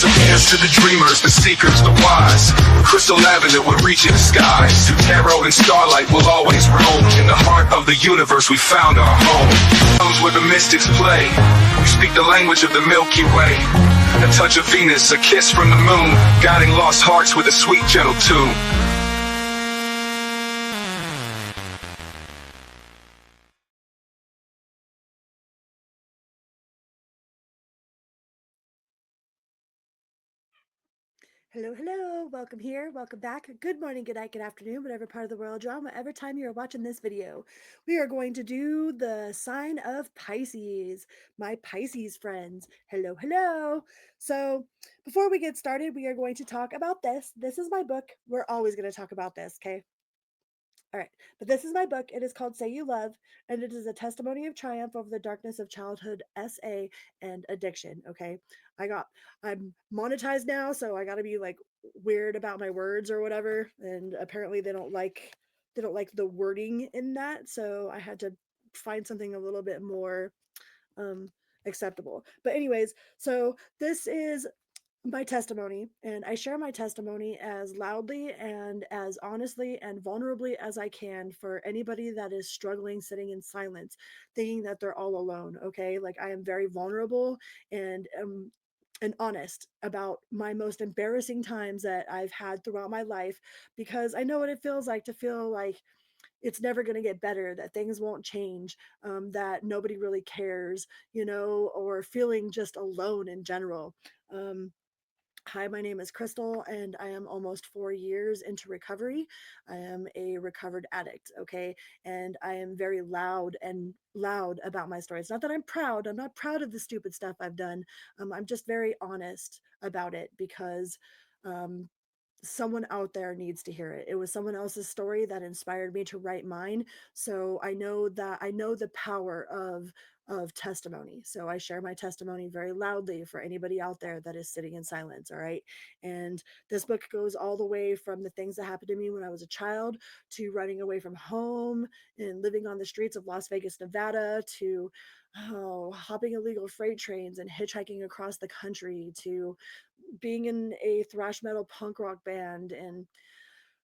Here's to the dreamers, the seekers, the wise. Crystal Avenue will reach the skies. Through tarot and starlight we'll always roam. In the heart of the universe we found our home. Comes where the mystics play. We speak the language of the Milky Way. A touch of Venus, a kiss from the moon, guiding lost hearts with a sweet gentle tune. Hello, hello, welcome here, welcome back. Good morning, good night, good afternoon, whatever part of the world you're on, whatever time you're watching this video. We are going to do the sign of Pisces, my Pisces friends. Hello, hello. So before we get started, we are going to talk about this. This is my book. We're always going to talk about this, okay? All right, but this is my book. It is called Say You Love, and it is a testimony of triumph over the darkness of childhood, SA, and addiction. Okay, I'm monetized now, so I got to be like weird about my words or whatever. And apparently, they don't like the wording in that, so I had to find something a little bit more um acceptable. But anyways, so this is my testimony, and I share my testimony as loudly and as honestly and vulnerably as I can for anybody that is struggling sitting in silence, thinking that they're all alone. Okay, like I am very vulnerable and honest about my most embarrassing times that I've had throughout my life, because I know what it feels like to feel like it's never going to get better, that things won't change, that nobody really cares, or feeling just alone in general. um, Hi, my name is Crystal, and I am almost 4 years into recovery. I am a recovered addict, okay? And I am very loud about my story. It's not that I'm proud. I'm not proud of the stupid stuff I've done. I'm just very honest about it because um, someone out there needs to hear it. It was someone else's story that inspired me to write mine. So I know the power of testimony. So I share my testimony very loudly for anybody out there that is sitting in silence, all right? And this book goes all the way from the things that happened to me when I was a child, to running away from home and living on the streets of Las Vegas, Nevada, to hopping illegal freight trains and hitchhiking across the country, to being in a thrash metal punk rock band, and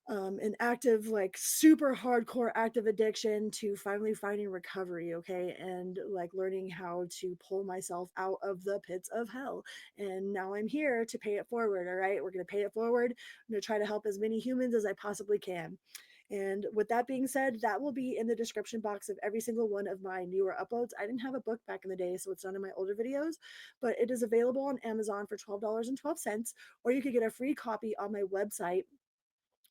an active, like super hardcore active addiction, to finally finding recovery, okay, and like learning how to pull myself out of the pits of hell. And now I'm here to pay it forward, all right? We're going to pay it forward. I'm going to try to help as many humans as I possibly can. And with that being said, that will be in the description box of every single one of my newer uploads. I didn't have a book back in the day, so it's not in my older videos, but it is available on Amazon for $12.12, or you could get a free copy on my website,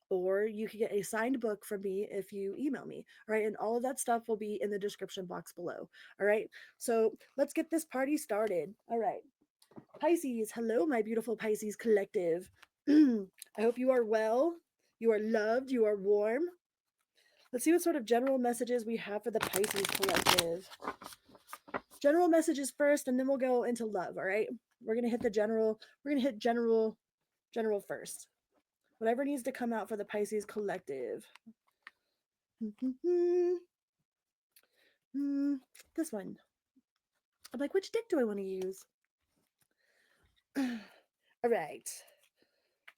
or you could get a signed book from me if you email me. All right, and all of that stuff will be in the description box below. All right, so let's get this party started. All right, Pisces, hello, my beautiful Pisces collective. I hope you are well, you are loved, you are warm. Let's see what sort of general messages we have for the Pisces collective. General messages first, and then we'll go into love. All right, we're gonna hit the general. We're gonna hit general first. Whatever needs to come out for the Pisces collective. This one. I'm like, which dick do I want to use? All right.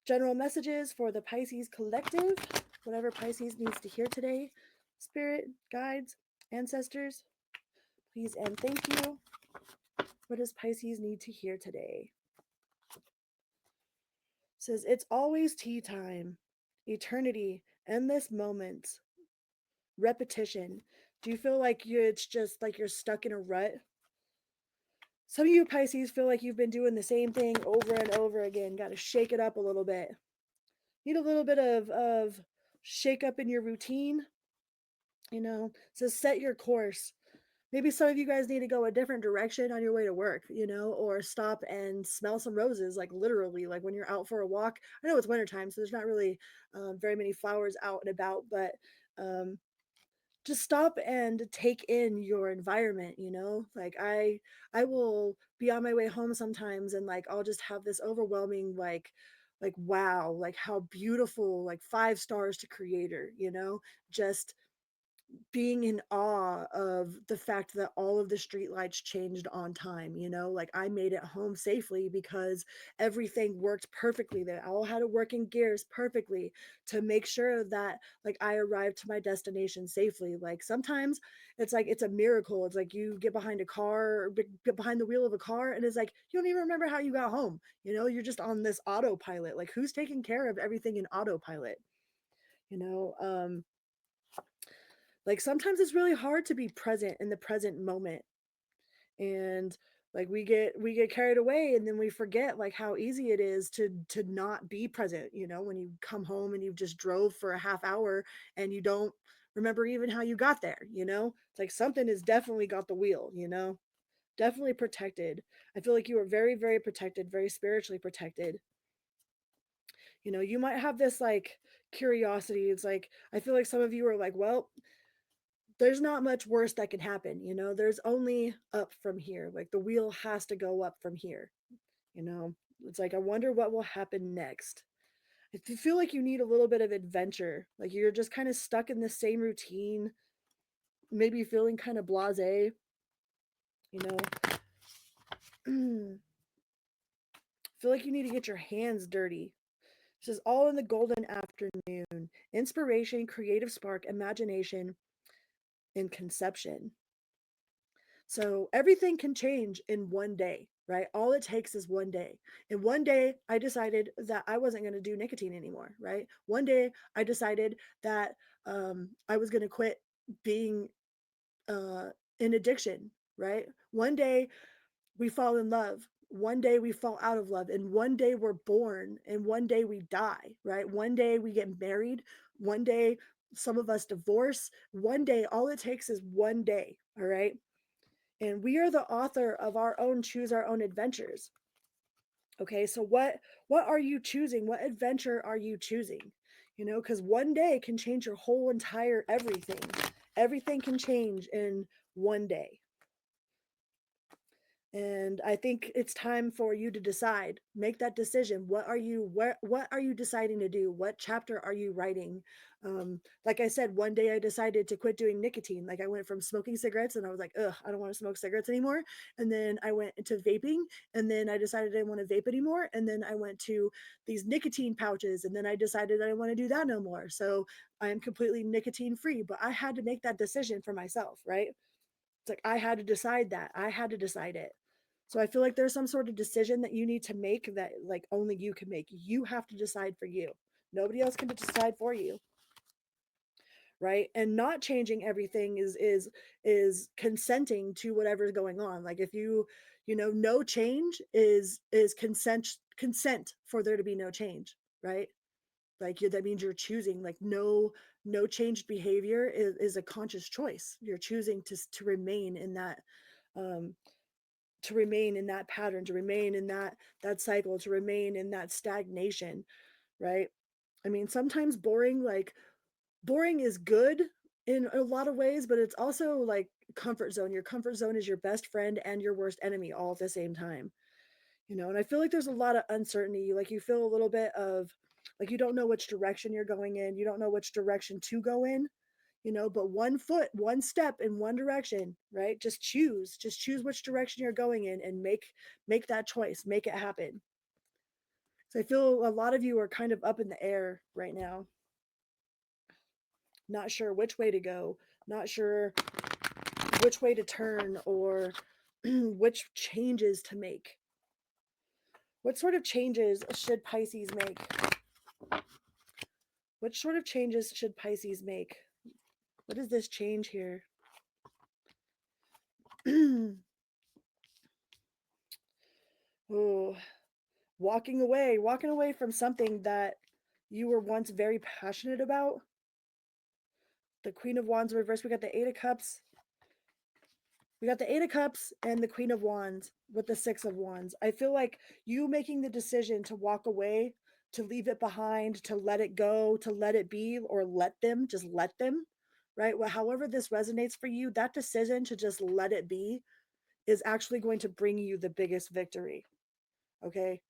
General messages for the Pisces collective. Whatever Pisces needs to hear today. Spirit, guides, ancestors, please and thank you. What does Pisces need to hear today? It says, it's always tea time. Eternity, endless moments, repetition. Do you feel like it's just like you're stuck in a rut? Some of you Pisces feel like you've been doing the same thing over and over again. Got to shake it up a little bit. Need a little bit of shake up in your routine. So set your course. Maybe some of you guys need to go a different direction on your way to work, or stop and smell some roses, like literally, like when you're out for a walk. I know it's wintertime, so there's not really very many flowers out and about, but um, just stop and take in your environment. Like I will be on my way home sometimes, and like I'll just have this overwhelming like wow, like how beautiful, like 5 stars to creator, just being in awe of the fact that all of the streetlights changed on time, like I made it home safely because everything worked perfectly. They all had to work in gears perfectly to make sure that like I arrived to my destination safely. Like sometimes it's like it's a miracle. It's like you get behind a car or get behind the wheel of a car and it's like you don't even remember how you got home. You're just on this autopilot. Like who's taking care of everything in autopilot? You know, like sometimes it's really hard to be present in the present moment, and like we get carried away and then we forget like how easy it is to not be present, when you come home and you've just drove for a half hour and you don't remember even how you got there. It's like something has definitely got the wheel. Definitely protected. I feel like you are very, very protected, very spiritually protected. You might have this like curiosity. It's like I feel like some of you are like, well, there's not much worse that can happen. There's only up from here. Like the wheel has to go up from here. you know it's like I wonder what will happen next. I feel like you need a little bit of adventure. Like you're just kind of stuck in the same routine, maybe feeling kind of blasé. you know Feel like you need to get your hands dirty. This is all in the golden afternoon. Inspiration, creative spark, imagination, and conception. So everything can change in one day, right? All it takes is one day. And one day I decided that I wasn't going to do nicotine anymore, right? One day I decided that I was going to quit being uh, in addiction, right? One day we fall in love. One day we fall out of love. And one day we're born. And one day we die, right? One day we get married. One day some of us divorce. One day, all it takes is one day, all right? And we are the author of our own choose our own adventures. Okay, so what are you choosing? What adventure are you choosing? Because one day can change your whole entire everything. Everything can change in one day. And I think it's time for you to decide. Make that decision. What are you deciding to do? What chapter are you writing? Like I said, one day I decided to quit doing nicotine. Like I went from smoking cigarettes and I was like, ugh, I don't want to smoke cigarettes anymore. And then I went into vaping, and then I decided I didn't want to vape anymore. And then I went to these nicotine pouches, and then I decided I didn't want to do that no more. So I am completely nicotine free, but I had to make that decision for myself, right? It's like I had to decide that. I had to decide it. So I feel like there's some sort of decision that you need to make that like only you can make. You have to decide for you. Nobody else can decide for you, right? And not changing everything is consenting to whatever's going on. Like if no change is consent for there to be no change, right? Like that means you're choosing. Like no changed behavior is a conscious choice. You're choosing to remain in that um to remain in that pattern, to remain in that cycle, to remain in that stagnation, right? I mean, sometimes boring is good in a lot of ways, but it's also like comfort zone. Your comfort zone is your best friend and your worst enemy all at the same time. And I feel like there's a lot of uncertainty. Like you feel a little bit of like you don't know which direction you're going in, you don't know which direction to go in. But one foot, one step in one direction, right? Just choose which direction you're going in and make that choice, make it happen. So I feel a lot of you are kind of up in the air right now, not sure which way to go, not sure which way to turn, or which changes to make. What sort of changes should Pisces make? What sort of changes should Pisces make? What is this change here? Oh, walking away from something that you were once very passionate about. The Queen of Wands reversed. We got the Eight of Cups and the Queen of Wands with the Six of Wands. I feel like you making the decision to walk away, to leave it behind, to let it go, to let it be, or just let them, right? Well, however this resonates for you, that decision to just let it be is actually going to bring you the biggest victory. Okay.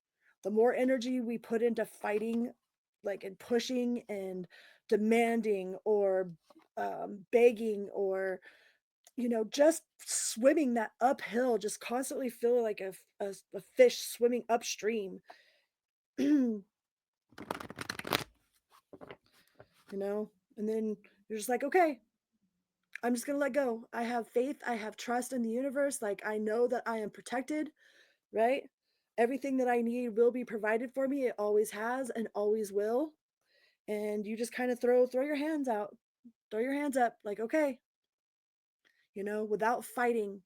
The more energy we put into fighting, like and pushing and demanding or begging or, just swimming that uphill, just constantly feeling like a fish swimming upstream. you and then you're just like, okay, I'm just gonna let go. I have faith, I have trust in the universe. Like, I know that I am protected, right? Everything that I need will be provided for me. It always has and always will. And you just kind of throw your hands out, throw your hands up, like, okay, without fighting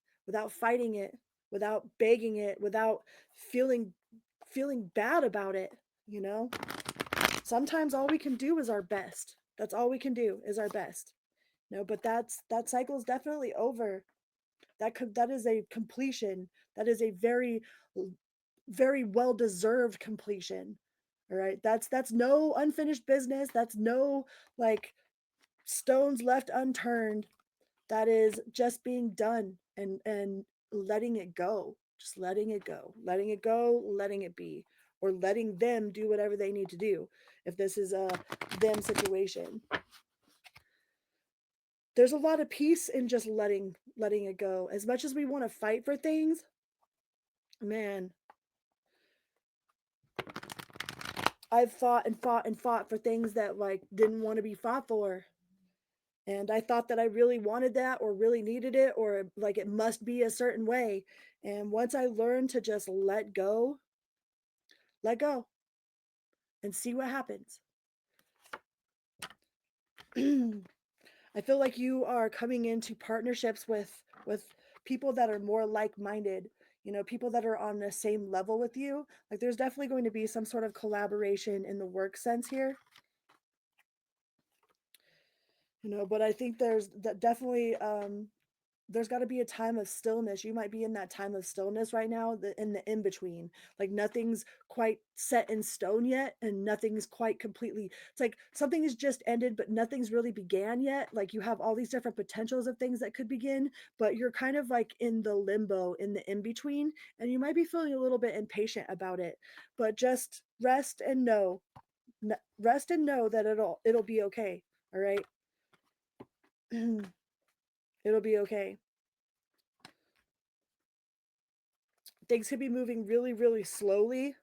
it, without begging it, without feeling feeling bad about it, you know? Sometimes all we can do is our best. That's all we can do is our best. But that cycle is definitely over. That is a completion. That is a very well deserved completion. All right? That's no unfinished business. That's no like stones left unturned. That is just being done and letting it go. Just letting it go. Letting it go, letting it be, or letting them do whatever they need to do if this is a them situation. There's a lot of peace in just letting it go. As much as we want to fight for things, man, I've fought and fought and fought for things that like didn't want to be fought for. And I thought that I really wanted that or really needed it or like it must be a certain way. And once I learned to just let go and see what happens. I feel like you are coming into partnerships with people that are more like-minded, people that are on the same level with you. Like there's definitely going to be some sort of collaboration in the work sense here. But I think there's definitely there's got to be a time of stillness. You might be in that time of stillness right now, in the in between. Like nothing's quite set in stone yet, and nothing's quite completely. It's like something has just ended, but nothing's really began yet. Like you have all these different potentials of things that could begin, but you're kind of like in the limbo, in the in between, and you might be feeling a little bit impatient about it. But just rest and know that it'll be okay. All right, it'll be okay. Things could be moving really, really slowly.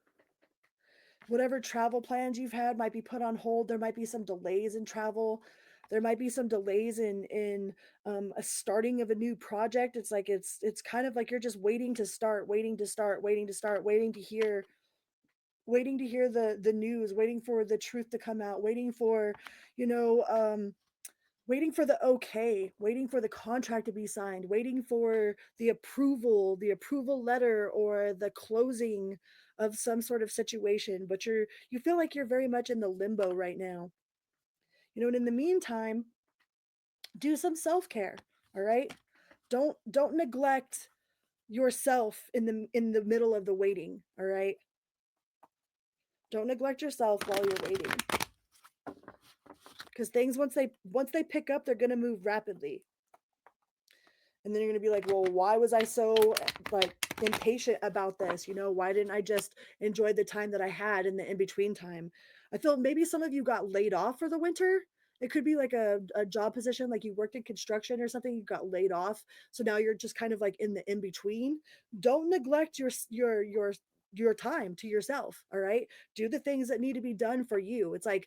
Whatever travel plans you've had might be put on hold. There might be some delays in travel. There might be some delays in a starting of a new project. It's like it's kind of like you're just waiting to start, waiting to start, waiting to start, waiting to hear the news, waiting for the truth to come out, you know, um, waiting for the okay, waiting for the contract to be signed, waiting for the approval letter or the closing of some sort of situation. But you feel like you're very much in the limbo right now. And in the meantime, do some self-care. All right? Don't neglect yourself in the middle of the waiting. All right? Don't neglect yourself while you're waiting. Because things once they pick up, they're going to move rapidly. And then you're going to be like, well, why was I so like impatient about this? Why didn't I just enjoy the time that I had in the in between time? I feel maybe some of you got laid off for the winter. It could be like a job position, like you worked in construction or something, you got laid off. So now you're just kind of like in the in between. Don't neglect your time to yourself. All right. Do the things that need to be done for you. It's like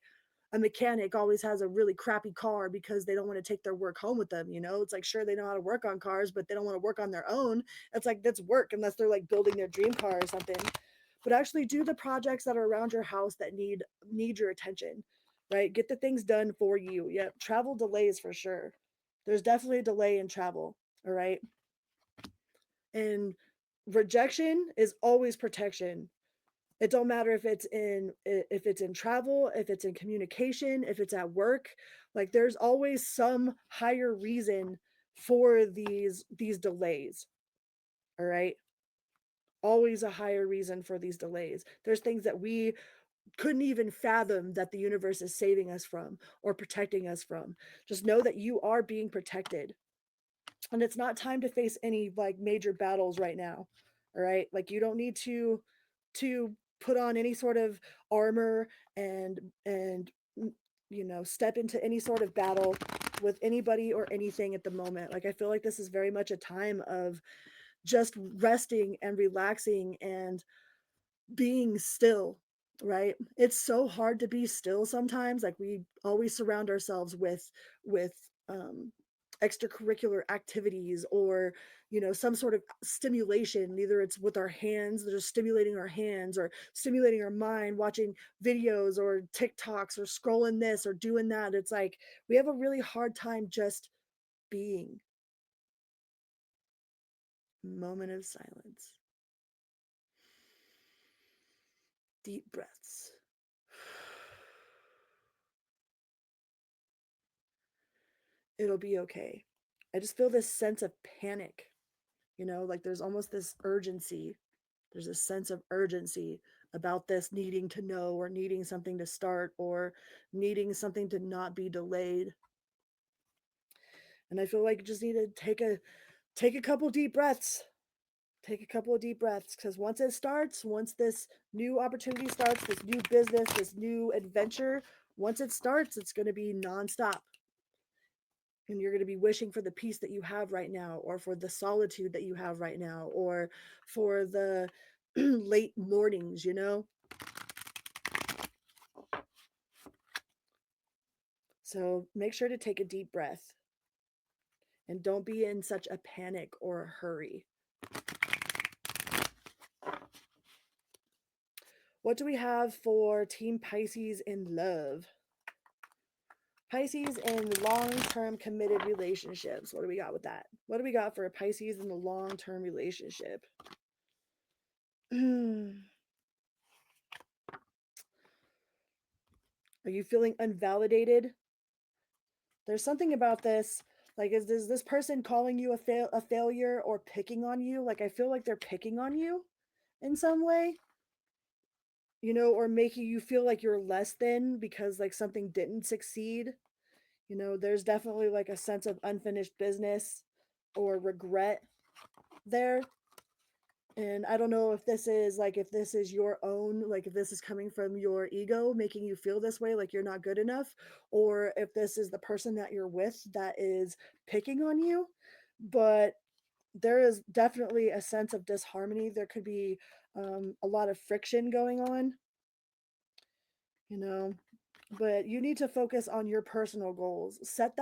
a mechanic always has a really crappy car because they don't want to take their work home with them. It's like, sure, they know how to work on cars, but they don't want to work on their own. It's like, that's work unless they're like building their dream car or something. But actually do the projects that are around your house that need your attention, right? Get the things done for you. Yep. Travel delays for sure. There's definitely a delay in travel. All right. And rejection is always protection. It don't matter if it's in travel, if it's in communication, if it's at work. Like there's always some higher reason for these delays. All right? Always a higher reason for these delays. There's things that we couldn't even fathom that the universe is saving us from or protecting us from. Just know that you are being protected. And it's not time to face any like major battles right now. All right? Like you don't need to put on any sort of armor and step into any sort of battle with anybody or anything at the moment. Like, I feel like this is very much a time of just resting and relaxing and being still, right? It's so hard to be still sometimes. Like, we always surround ourselves with um extracurricular activities, or some sort of stimulation. Either it's with our hands, they're just stimulating our hands, or stimulating our mind, watching videos or TikToks, or scrolling this or doing that. It's like we have a really hard time just being. Moment of silence. Deep breaths. It'll be okay. I just feel this sense of panic, like there's almost this urgency. There's a sense of urgency about this needing to know, or needing something to start, or needing something to not be delayed. And I feel like you just need to take a couple deep breaths. Take a couple of deep breaths, because once it starts, once this new opportunity starts, this new business, this new adventure, once it starts, it's going to be nonstop. And you're going to be wishing for the peace that you have right now, or for the solitude that you have right now, or for the late mornings. So make sure to take a deep breath, and don't be in such a panic or a hurry. What do we have for Team Pisces in love? Pisces in long-term committed relationships. What do we got with that? What do we got for a Pisces in a long-term relationship? Are you feeling unvalidated? There's something about this. Like, is this person calling you a failure, or picking on you? Like, I feel like they're picking on you in some way, or making you feel like you're less than because like something didn't succeed. There's definitely like a sense of unfinished business or regret there. And I don't know if this is your own, like if this is coming from your ego making you feel this way, like you're not good enough, or if this is the person that you're with that is picking on you. But there is definitely a sense of disharmony. There could be a lot of friction going on, you know but you need to focus on your personal goals. Set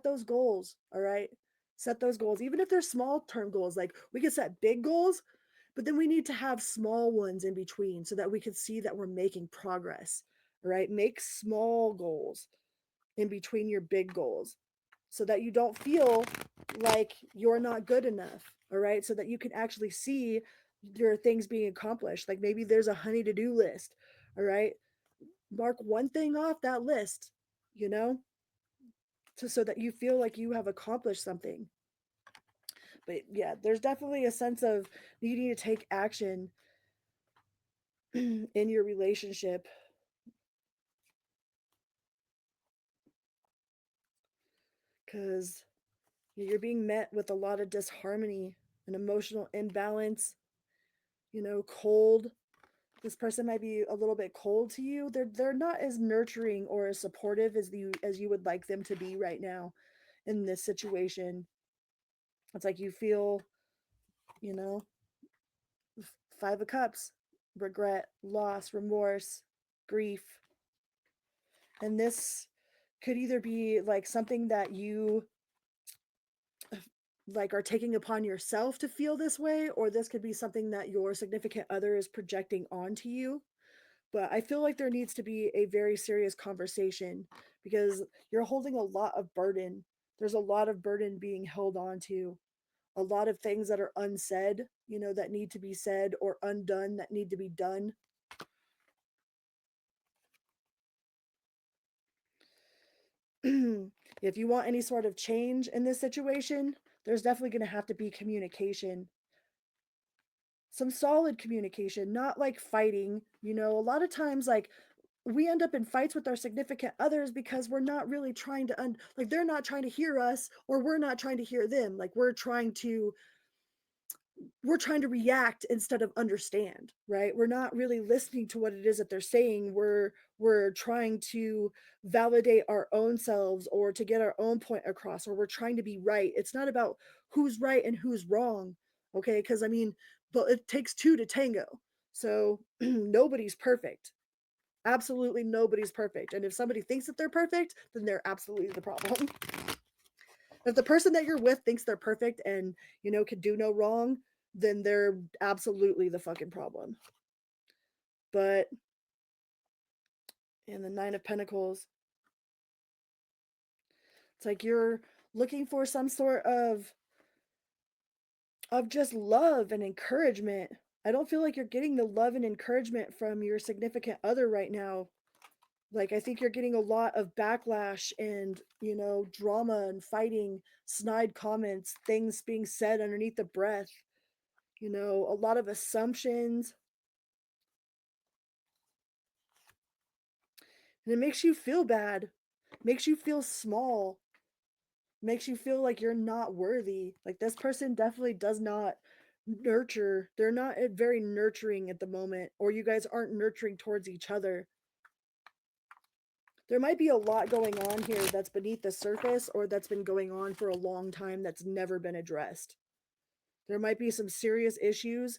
those goals, all right? Set those goals, even if they're small term goals. Like, we could set big goals, but then we need to have small ones in between so that we could see that we're making progress. All right? Make small goals in between your big goals, so that you don't feel like you're not good enough. All right? So that you can actually see your things being accomplished. Like, maybe there's a honey to do list. All right? Mark one thing off that list, you know, so that you feel like you have accomplished something. But yeah, there's definitely a sense of needing to take action in your relationship, because you're being met with a lot of disharmony and emotional imbalance, cold. This person might be a little bit cold to you. They're not as nurturing or as supportive as you would like them to be right now in this situation. It's like you feel, you know, Five of Cups, regret, loss, remorse, grief. And this could either be like something that you like are taking upon yourself to feel this way, or this could be something that your significant other is projecting onto you. But I feel like there needs to be a very serious conversation, because you're holding a lot of burden. There's a lot of burden being held on to, a lot of things that are unsaid, that need to be said, or undone that need to be done. If you want any sort of change in this situation, there's definitely going to have to be communication. Some solid communication, not like fighting. A lot of times, like, we end up in fights with our significant others because we're not really trying to like, they're not trying to hear us, or we're not trying to hear them. Like, we're trying to we're trying to react instead of understand, right? We're not really listening to what it is that they're saying. We're trying to validate our own selves or to get our own point across, or we're trying to be right. It's not about who's right and who's wrong, okay? Because I mean, but it takes two to tango. So nobody's perfect. Absolutely nobody's perfect. And if somebody thinks that they're perfect, then they're absolutely the problem. If the person that you're with thinks they're perfect and, you know, can do no wrong, then they're absolutely the fucking problem. But in the Nine of Pentacles, it's like you're looking for some sort of just love and encouragement. I don't feel like you're getting the love and encouragement from your significant other right now. Like, I think you're getting a lot of backlash and, you know, drama and fighting, snide comments, things being said underneath the breath, you know, a lot of assumptions. And it makes you feel bad, makes you feel small, makes you feel like you're not worthy. Like, this person definitely does not nurture. They're not very nurturing at the moment, or you guys aren't nurturing towards each other. There might be a lot going on here that's beneath the surface, or that's been going on for a long time that's never been addressed. There might be some serious issues,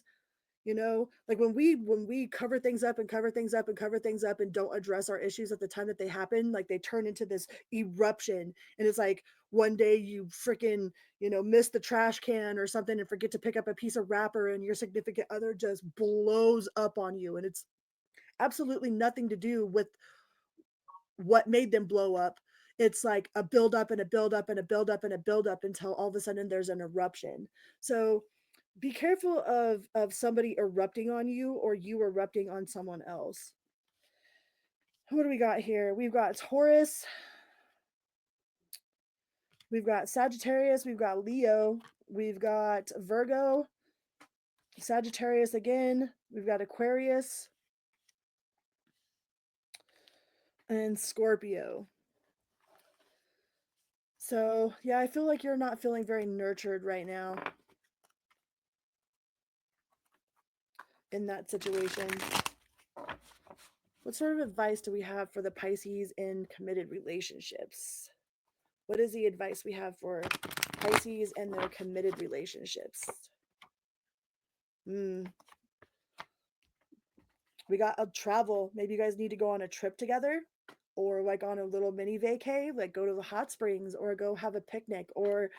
you know, like when we cover things up and cover things up and cover things up and don't address our issues at the time that they happen, like they turn into this eruption. And it's like one day you freaking, you know, miss the trash can or something and forget to pick up a piece of wrapper, and your significant other just blows up on you, and it's absolutely nothing to do with what made them blow up. It's like a build up and a build up and a build up and a build up until all of a sudden there's an eruption. So be careful of somebody erupting on you or you erupting on someone else. What do we got here? We've got Taurus, we've got Sagittarius, we've got Leo, we've got Virgo, Sagittarius again, we've got Aquarius, and Scorpio. So, yeah, I feel like you're not feeling very nurtured right now in that situation. What sort of advice do we have for the Pisces in committed relationships? What is the advice we have for Pisces and their committed relationships? We got a travel. Maybe you guys need to go on a trip together, or like on a little mini vacay, like go to the hot springs or go have a picnic or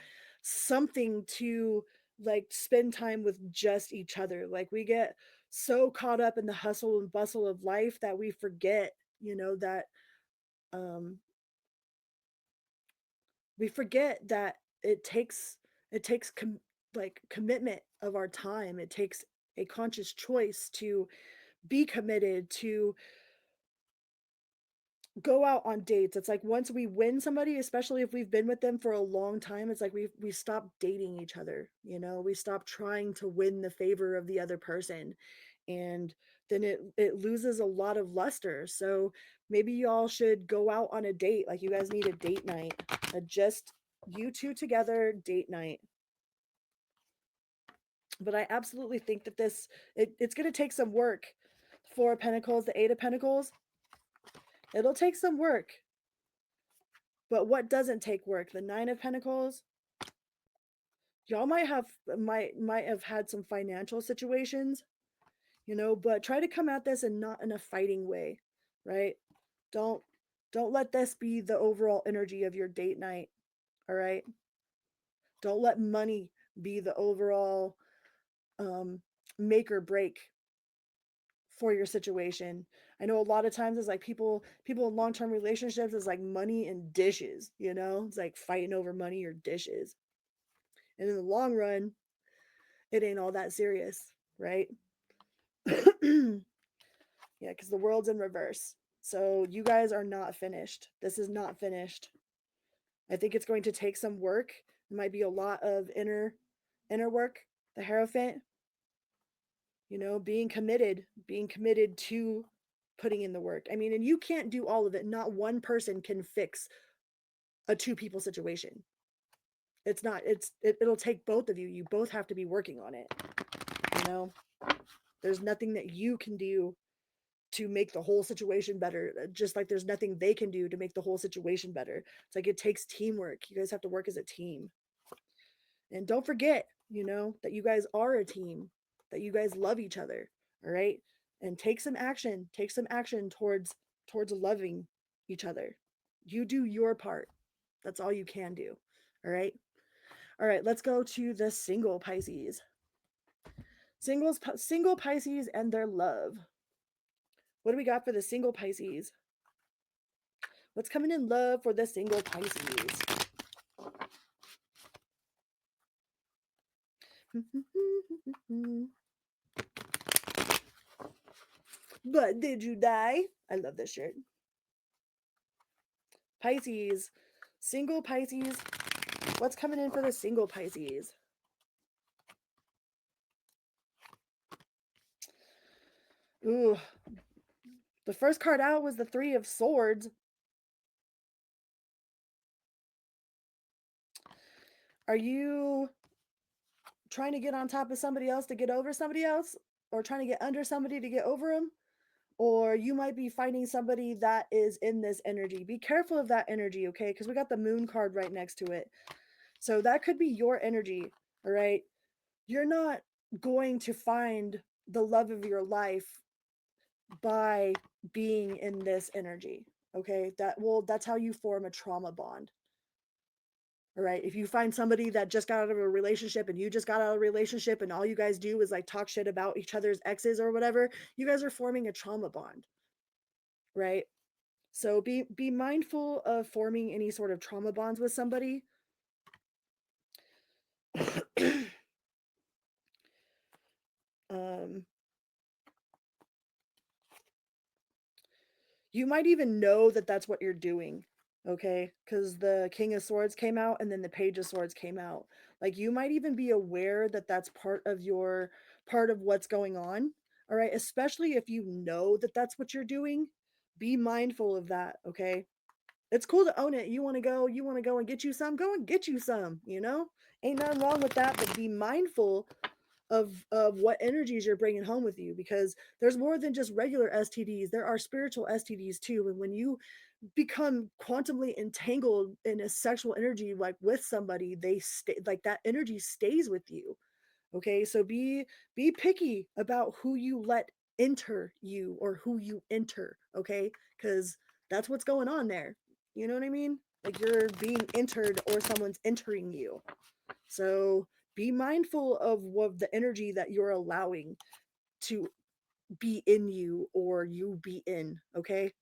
something to like spend time with just each other. Like, we get so caught up in the hustle and bustle of life that we forget, you know, that um we forget that it takes like commitment of our time. It takes a conscious choice to be committed, to go out on dates. It's like once we win somebody, especially if we've been with them for a long time, it's like we stop dating each other, you know, we stop trying to win the favor of the other person, and then it loses a lot of luster. So maybe y'all should go out on a date. Like, you guys need a date night, a just you two together date night. But I absolutely think that it's going to take some work. Four of Pentacles, the Eight of Pentacles, it'll take some work. But what doesn't take work? The Nine of Pentacles. Y'all might have had some financial situations, you know, but try to come at this and not in a fighting way, right? Don't don't let this be the overall energy of your date night, all right? Don't let money be the overall um make or break for your situation. I know a lot of times it's like people in long-term relationships is like money and dishes, you know? It's like fighting over money or dishes. And in the long run, it ain't all that serious, right? Yeah, because the world's in reverse. So you guys are not finished. This is not finished. I think it's going to take some work. It might be a lot of inner work, the Hierophant, you know, being committed to putting in the work. I mean, and you can't do all of it. Not one person can fix a two people situation. it'll take both of you. You both have to be working on it. You know, there's nothing that you can do to make the whole situation better, just like there's nothing they can do to make the whole situation better. It's like it takes teamwork. You guys have to work as a team. And don't forget, that you guys are a team, that you guys love each other. All right? And take some action. Take some action towards loving each other. You do your part. That's all you can do. All right? All right, let's go to the single Pisces. Single Pisces and their love. What do we got for the single Pisces? What's coming in love for the single Pisces? But did you die? I love this shirt. Pisces. Single Pisces. What's coming in for the single Pisces? Ooh. The first card out was the Three of Swords. Are you trying to get on top of somebody else to get over somebody else? Or trying to get under somebody to get over them? Or you might be finding somebody that is in this energy. Be careful of that energy, okay? Because we got the Moon card right next to it. So that could be your energy, all right? You're not going to find the love of your life by being in this energy, okay? That's how you form a trauma bond. All right. If you find somebody that just got out of a relationship and you just got out of a relationship and all you guys do is like talk shit about each other's exes or whatever, you guys are forming a trauma bond. Right? So be mindful of forming any sort of trauma bonds with somebody. um you might even know that that's what you're doing, okay? Because the King of Swords came out and then the Page of Swords came out. Like you might even be aware that that's part of what's going on, all right? Especially if you know that that's what you're doing. Be mindful of that, okay? It's cool to own it. You want to go and get you some, go and get you some, ain't nothing wrong with that, but be mindful of what energies you're bringing home with you, because there's more than just regular STDs. There are spiritual STDs too, and when you become quantumly entangled in a sexual energy like with somebody, they stay, like that energy stays with you. Okay, so be picky about who you let enter you or who you enter, okay? Because that's what's going on there. You know what I mean? Like you're being entered or someone's entering you. So be mindful of what the energy that you're allowing to be in you or you be in, okay?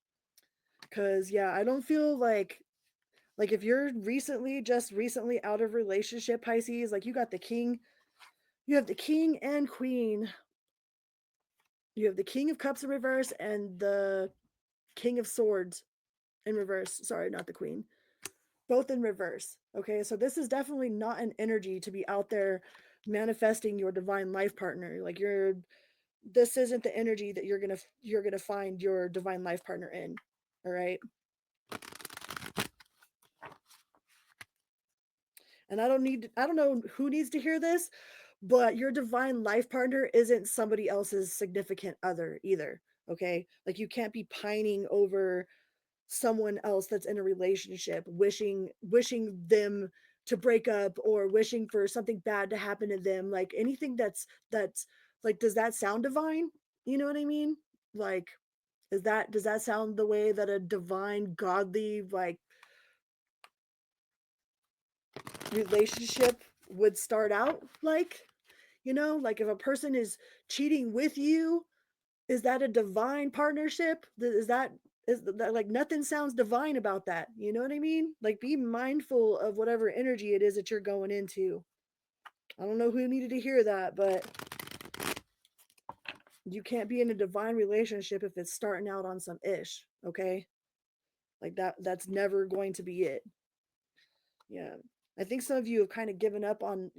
Because yeah, I don't feel like if you're recently out of relationship, Pisces, like you got the king, you have the king and queen, you have the King of Cups in reverse and the King of Swords in reverse. Sorry, not the queen, both in reverse. Okay, so this is definitely not an energy to be out there manifesting your divine life partner. Like this isn't the energy that you're gonna find your divine life partner in. All right. And I don't know who needs to hear this, but your divine life partner isn't somebody else's significant other either. Okay, like you can't be pining over someone else that's in a relationship, wishing them to break up or wishing for something bad to happen to them. Like anything that's like, does that sound divine? You know what I mean? Like, does that sound the way that a divine, godly, like relationship would start out like? Like if a person is cheating with you, is that a divine partnership? Is that like, nothing sounds divine about that? You know what I mean? Like be mindful of whatever energy it is that you're going into. I don't know who needed to hear that, but you can't be in a divine relationship if it's starting out on some ish, okay? Like that's never going to be it. Yeah. I think some of you have kind of given up on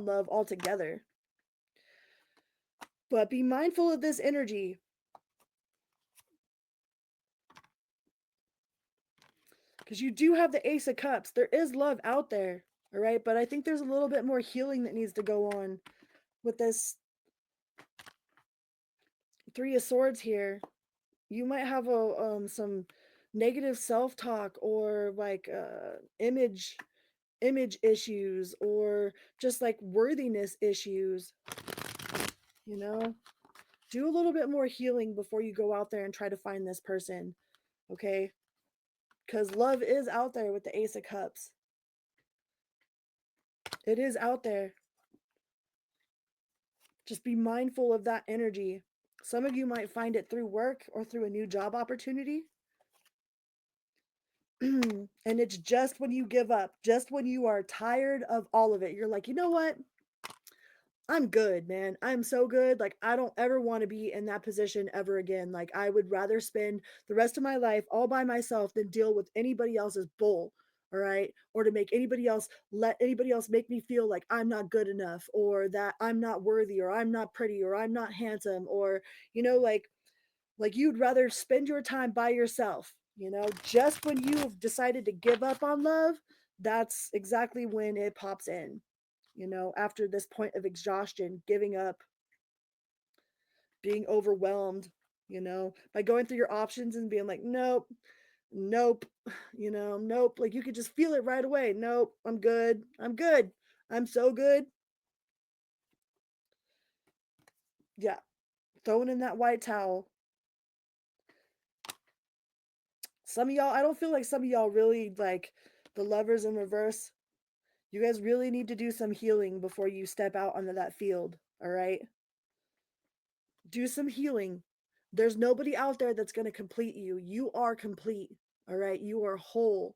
love altogether. But be mindful of this energy, because you do have the Ace of Cups. There is love out there, All right. But I think there's a little bit more healing that needs to go on with this Three of Swords here. You might have some negative self-talk, or like image issues, or just like worthiness issues. You know, do a little bit more healing before you go out there and try to find this person, okay? Because love is out there with the Ace of Cups. It is out there. Just be mindful of that energy. Some of you might find it through work or through a new job opportunity. And it's just when you give up, just when you are tired of all of it, you're like, you know what? I'm good, man. I'm so good. Like, I don't ever want to be in that position ever again. Like, I would rather spend the rest of my life all by myself than deal with anybody else's bull. All right. Or to make anybody else, let anybody else make me feel like I'm not good enough, or that I'm not worthy, or I'm not pretty, or I'm not handsome, or, like you'd rather spend your time by yourself, just when you've decided to give up on love. That's exactly when it pops in, after this point of exhaustion, giving up, being overwhelmed, by going through your options and being like, nope, nope, nope. Like, you could just feel it right away. Nope, I'm good. I'm good. I'm so good. Yeah. Throwing in that white towel. Some of y'all, I don't feel like some of y'all really like the Lovers in reverse. You guys really need to do some healing before you step out onto that field. All right. Do some healing. There's nobody out there that's going to complete you. You are complete. All right. You are whole.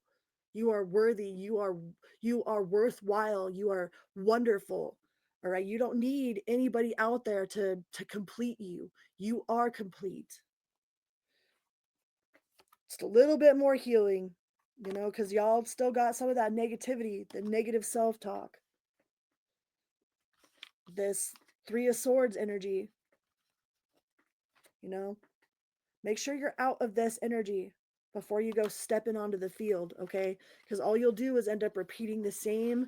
You are worthy. You are worthwhile. You are wonderful. All right. You don't need anybody out there to complete you. You are complete. Just a little bit more healing, because y'all still got some of that negativity, the negative self-talk. This Three of Swords energy, you know make sure you're out of this energy before you go stepping onto the field, okay? Because all you'll do is end up repeating the same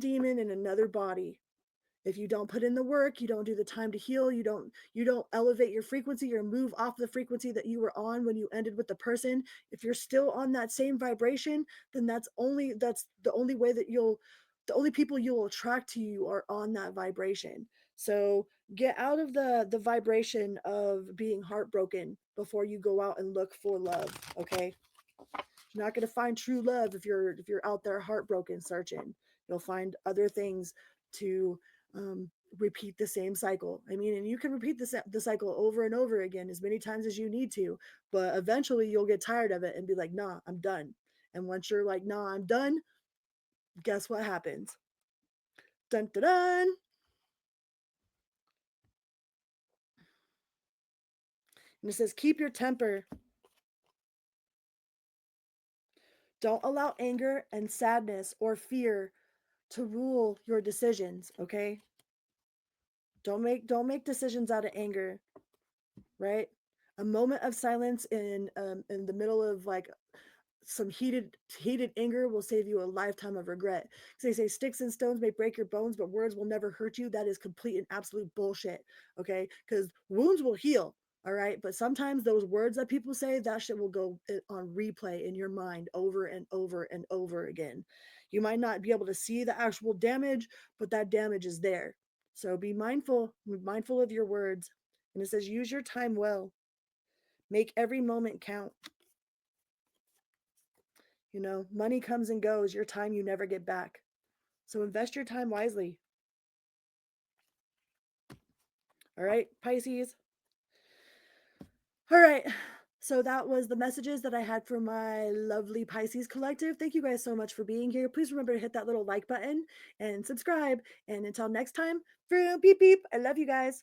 demon in another body. If you don't put in the work, you don't do the time to heal, you don't elevate your frequency or move off the frequency that you were on when you ended with the person. If you're still on that same vibration, then that's the only way that the only people you'll attract to you are on that vibration. So get out of the vibration of being heartbroken before you go out and look for love, okay? You're not going to find true love if you're out there heartbroken searching. You'll find other things to repeat the same cycle. I mean, and you can repeat the cycle over and over again as many times as you need to, but eventually you'll get tired of it and be like, nah, I'm done. And once you're like, nah, I'm done, guess what happens? Dun dun dun. And it says, keep your temper. Don't allow anger and sadness or fear to rule your decisions, okay? Don't make decisions out of anger, right? A moment of silence in the middle of like some heated anger will save you a lifetime of regret. So they say sticks and stones may break your bones, but words will never hurt you. That is complete and absolute bullshit. Okay, because wounds will heal. All right, but sometimes those words that people say, that shit will go on replay in your mind over and over and over again. You might not be able to see the actual damage, but that damage is there. So be mindful of your words. And it says, use your time well. Make every moment count. Money comes and goes. Your time you never get back. So invest your time wisely. All right, Pisces. All right. So that was the messages that I had for my lovely Pisces collective. Thank you guys so much for being here. Please remember to hit that little like button and subscribe. And until next time, beep beep. I love you guys.